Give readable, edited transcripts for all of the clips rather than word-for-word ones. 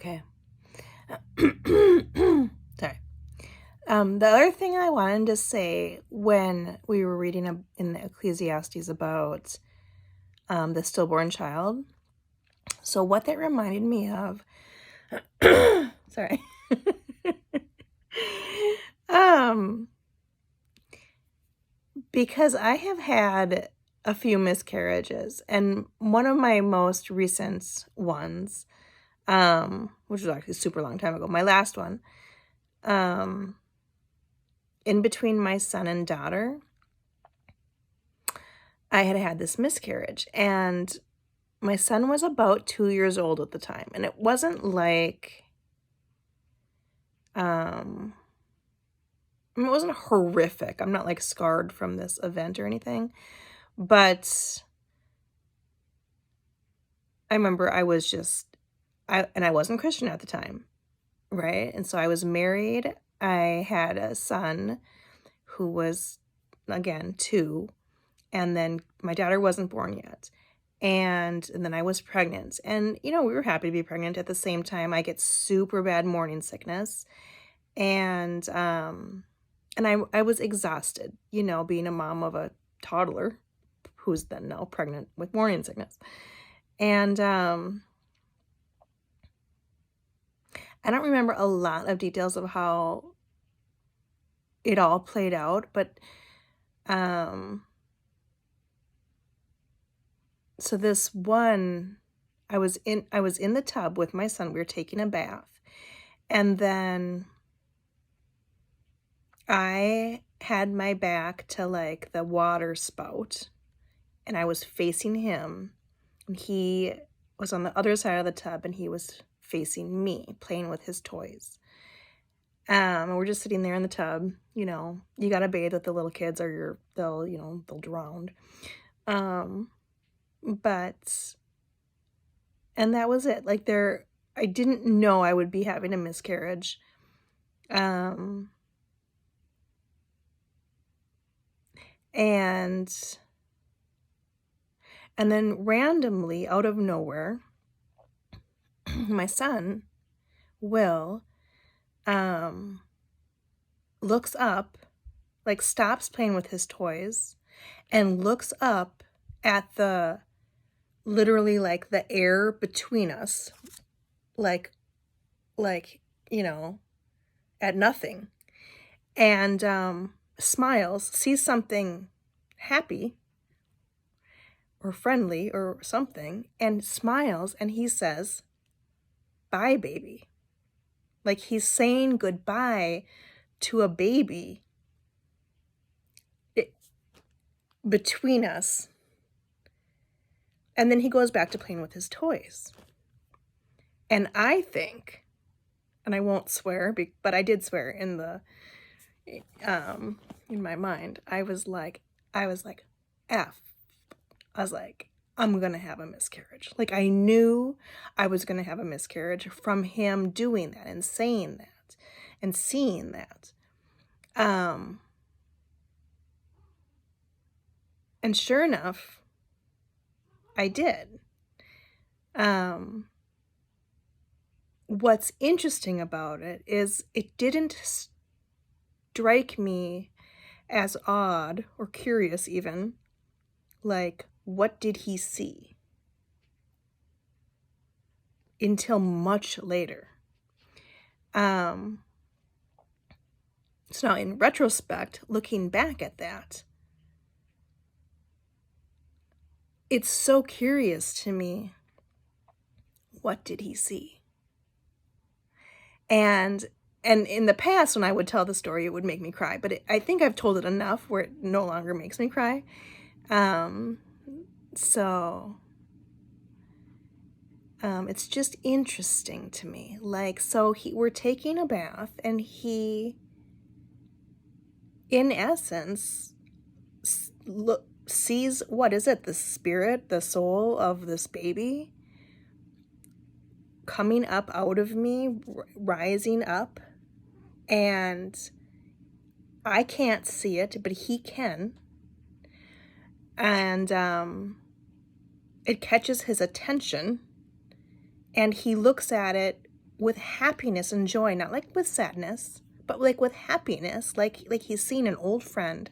Okay. Sorry. The other thing I wanted to say when we were reading in the Ecclesiastes about the stillborn child, so what that reminded me of, sorry, because I have had a few miscarriages, and one of my most recent ones, which was actually a super long time ago, my last one, in between my son and daughter, I had this miscarriage, and my son was about 2 years old at the time, and it wasn't like, I mean, it wasn't horrific. I'm not like scarred from this event or anything, but I remember I wasn't Christian at the time, right? And so I was married. I had a son who was, again, 2, and then my daughter wasn't born yet. And then I was pregnant, and, we were happy to be pregnant. At the same time, I get super bad morning sickness, and I was exhausted, being a mom of a toddler who's then now pregnant with morning sickness. And I don't remember a lot of details of how it all played out, but so this one, I was in the tub with my son. We were taking a bath, and then I had my back to like the water spout, and I was facing him, and he was on the other side of the tub, and he was facing me, playing with his toys. And we're just sitting there in the tub. You gotta bathe with the little kids, or they'll drown. But, and that was it. Like I didn't know I would be having a miscarriage. And then randomly, out of nowhere, my son, Will, looks up, like stops playing with his toys, and looks up at literally like the air between us, like, at nothing, and smiles, sees something happy or friendly or something, and smiles, and he says, "Bye, baby." Like he's saying goodbye to a baby between us. And then he goes back to playing with his toys. And I think, and I won't swear, but I did swear in my mind. I was like, F. I was like, I'm going to have a miscarriage. Like I knew I was going to have a miscarriage from him doing that and saying that and seeing that. And sure enough, I did. What's interesting about it is it didn't strike me as odd or curious even, like, what did he see? Until much later. So now in retrospect, looking back at that, it's so curious to me. What did he see? And in the past, when I would tell the story, it would make me cry. But I think I've told it enough where it no longer makes me cry. So it's just interesting to me. Like, so we're taking a bath, and he, in essence, sees, what is it? The spirit, the soul of this baby coming up out of me, rising up, and I can't see it, but he can. And it catches his attention, and he looks at it with happiness and joy, not like with sadness, but like with happiness, like he's seen an old friend.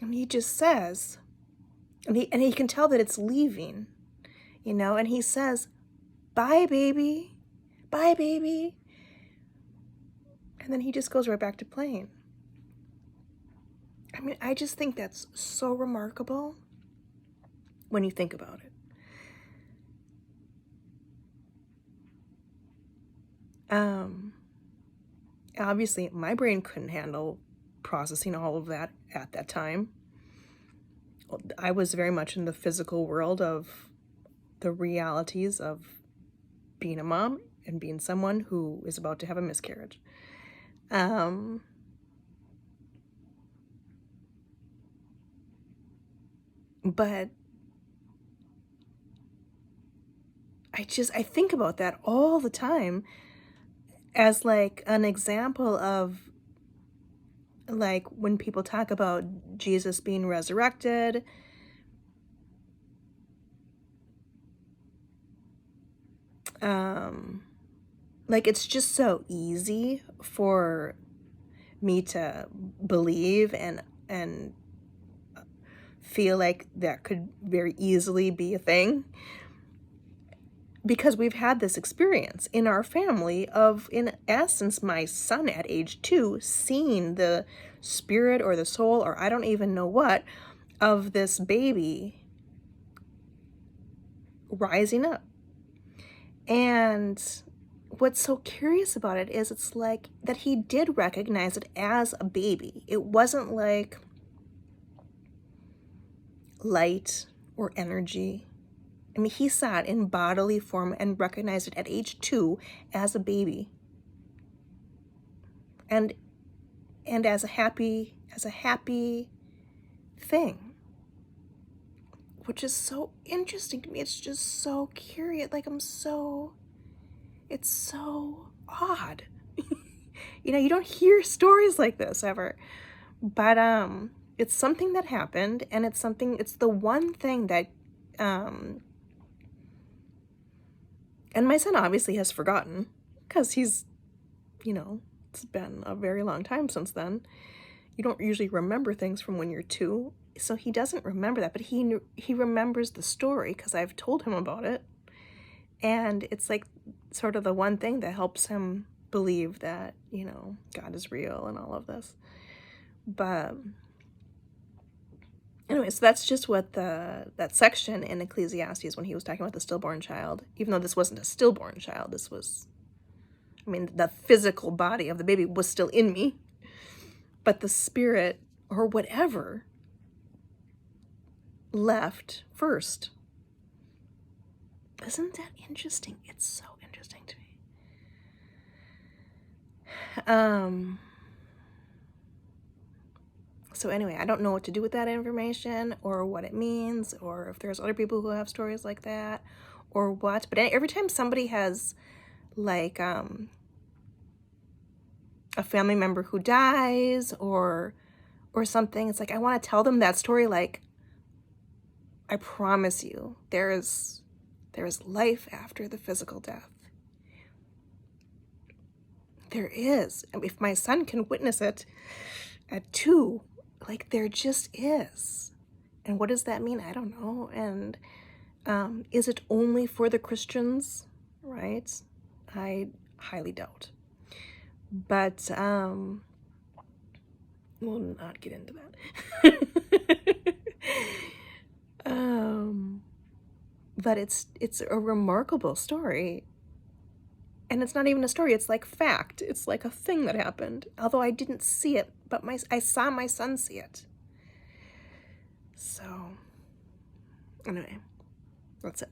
And he just says, and he can tell that it's leaving, and he says, "Bye, baby. Bye, baby." And then he just goes right back to playing. I mean, I just think that's so remarkable when you think about it. Obviously, my brain couldn't handle processing all of that at that time. I was very much in the physical world of the realities of being a mom and being someone who is about to have a miscarriage. But I think about that all the time as like an example of like when people talk about Jesus being resurrected, like it's just so easy for me to believe and feel like that could very easily be a thing, because we've had this experience in our family of, in essence, my son at age 2 seeing the spirit or the soul, or I don't even know what, of this baby rising up. And what's so curious about it is it's like that he did recognize it as a baby. It wasn't like light or energy. I mean, he saw it in bodily form and recognized it at age 2 as a baby. And as a happy thing. Which is so interesting to me. It's just so curious. Like it's so odd. You don't hear stories like this ever. But it's something that happened, and it's the one thing that and my son obviously has forgotten, because he's, it's been a very long time since then. You don't usually remember things from when you're 2, so he doesn't remember that, but he remembers the story because I've told him about it. And it's like sort of the one thing that helps him believe that, God is real and all of this. But anyway, so that's just what that section in Ecclesiastes, when he was talking about the stillborn child, even though this wasn't a stillborn child, this was, the physical body of the baby was still in me, but the spirit or whatever left first. Isn't that interesting? It's so interesting to me. So anyway, I don't know what to do with that information or what it means, or if there's other people who have stories like that or what. But every time somebody has like a family member who dies or something, it's like I want to tell them that story. Like, I promise you, there is life after the physical death. There is. If my son can witness it at 2, like, there just is. And what does that mean? I don't know. And is it only for the Christians? Right? I highly doubt. But we'll not get into that. But it's a remarkable story. And it's not even a story, it's like fact. It's like a thing that happened. Although I didn't see it, but I saw my son see it. So, anyway, that's it.